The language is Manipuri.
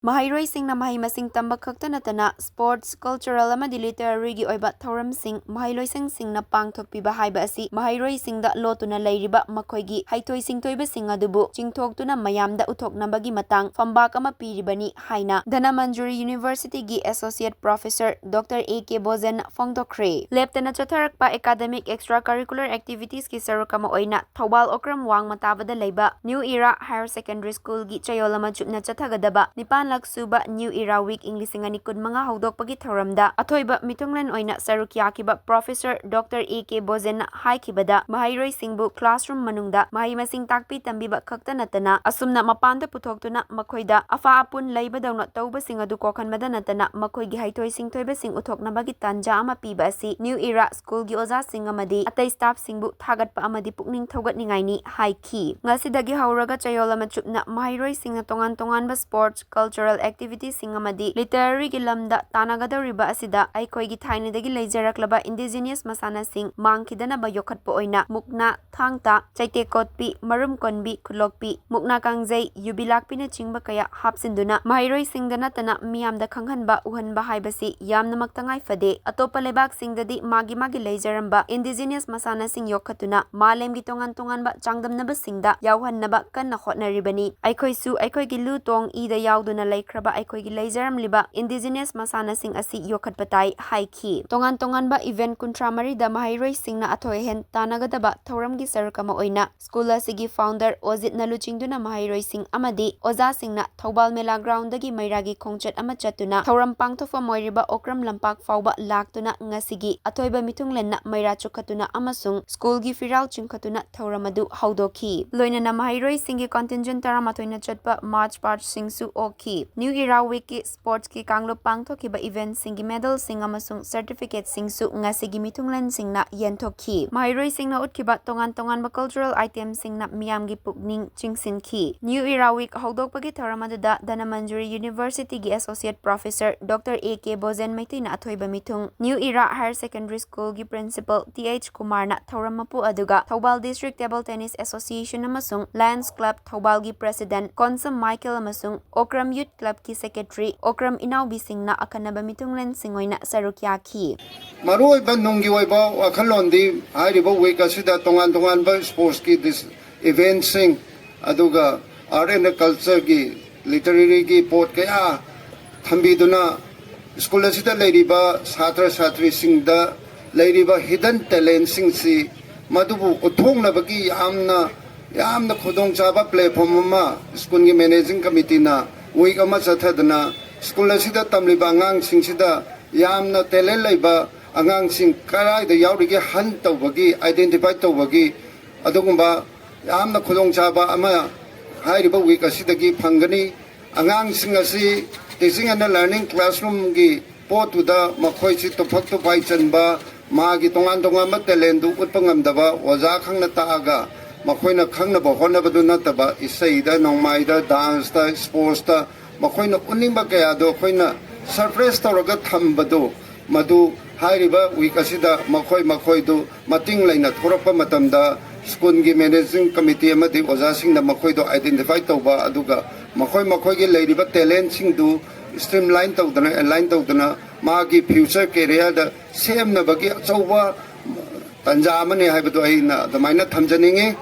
Maheiroising na mahai-masing tamba khakta natana sports, cultural amadi literary gi oiba thauramsing Maheiroising na pangthokpiba haiba asi Maheiroising da lotuna leiriba makhoigi Heithoi Singthoibasing adubu Singthoktuna mayamda Pukthoknabagi matang fambak ama piribani haina Dhanamanjuri University gi Associate Professor Dr. AK.Bojen Pangthoktuna leptana chatharakpa academic extracurricular activities ki sarukama oina Thobal Okram wang matabada leiba New Era Higher Secondary School gi chayolama chupna chathagadaba nipan Suba New Era Week English Kud mga hawdokpagi thauramda athoiba mitunglen oina sarukyakiba Professor Dr. AK.Bojen haikibada Maheiroisingbu classroom manungda mahai-masing takpi tambiba khakta natana asumna mapanda puthoktuna makhoida afa apun leibadawna tawbasing adu kokhanmada natana makhoigi Heithoi Singthoibasing Pukthoknabagi Tanja ama piba asi New Era School gi oza sing amadi atai staff singbu thagatpa amadi pukning thaugatningaini haiki ngasidagi hawraga chayolama chupna Maheiroising na tongan-tonganba sports cultural activities singamadi literary gi lamda tanagadariba asida aikhoigi thainadagi leijaraklaba indigenous masana sing mangkhidana ba yokhatpa oina mukna thangta chaitekotpi marum konbi khulokpi mukna kangjai yubilakpi na chingba kaya hapsinduna Maheiroising dana tana miyamda khanghanba uhanba haibasi yamna maktangai fade atopa lebak singdadi magi leijaramba indigenous masana sing yokhatuna malemgi tongan-tonganba changdamnaba singda yawhannaba kanna hotnaribani aikhoisu aikhoigi lutong ida yauduna laikraba aikhoigi leijaramliba indigenous masanasing asi yokhatpatai haiki tongan-tonganba event kuntramari da Maheiroising na athoihen tanagadaba thauramgi sarukama oina school asigi founder Ojit naluchingduna Maheiroising amadi oza singna Thobal Mela ground dagi mairagi khongchat ama chatuna thauram pangthofa moiriba okram lampak fauba laktuna ngasigi athoiba mitunglenna maira chukhatuna amasung school gi firau chingkhatuna thauramadu hawdoki loinana Maheiroising gi contingent taramathoina chatpa march part singsu oki New Era Week ki sports ki kanglo pangthokiba event singi medal sing amasung certificate singsu ngasigi mitunglen singna yenthokhi Maheiroising na utkiba tongan-tongan ba cultural items singna miyamgi pukning chingsinki New Era Week hawdokpagi tharamadada Dhanamanjuri University gi Associate Professor Dr. AK.Bojen maitina athoiba mitung New Era Higher Secondary School gi Principal TH Kumarna thaurammapu aduga Thobal District Table Tennis Association amasung Lions Club Thobal gi President Konsam Michael amasung Okram Youth Club ki Secretary Okram Inaubising na akanaba mitunglen singoina sarukyaki Maroi ba nunggi oiba wakalondi hairiba week asida tongan ba sports ki this event sing aduga art and culture ki literary ki pot kaya thambiduna school asida leiriba satra sing da leiriba hidden talent sing si madubu uthongnaba ki yamna khodong chaba platform ama school ki managing committee na week ama chathadana school asida tamliba angang sing sida yamna talent leiba angang sing karai da yaurige han tawbagi identify tawbagi adugumba yamna khodong chaba ama hairiba week asidagi phangani angang sing asi teaching and learning classroom gi potuda makhoi si tophak to pai chanba magi tongan ma talent du utpangam daba waja khangna taaga makhoina khangna ba honna badu nataba isai da nongmai da dance da sports da makhoina unimba kaya do khoina surprise tawraga thambado madu hairiba week asida makhoi do mating laina thorapa matamda school gi managing committee amadi waja singna makhoi do identify tawba aduga makhoi gi leiriba talent sing du streamline tawdana align tawdana magi future career da same na bagi chawba Tanja amane haibadu aina damaina thamjaninge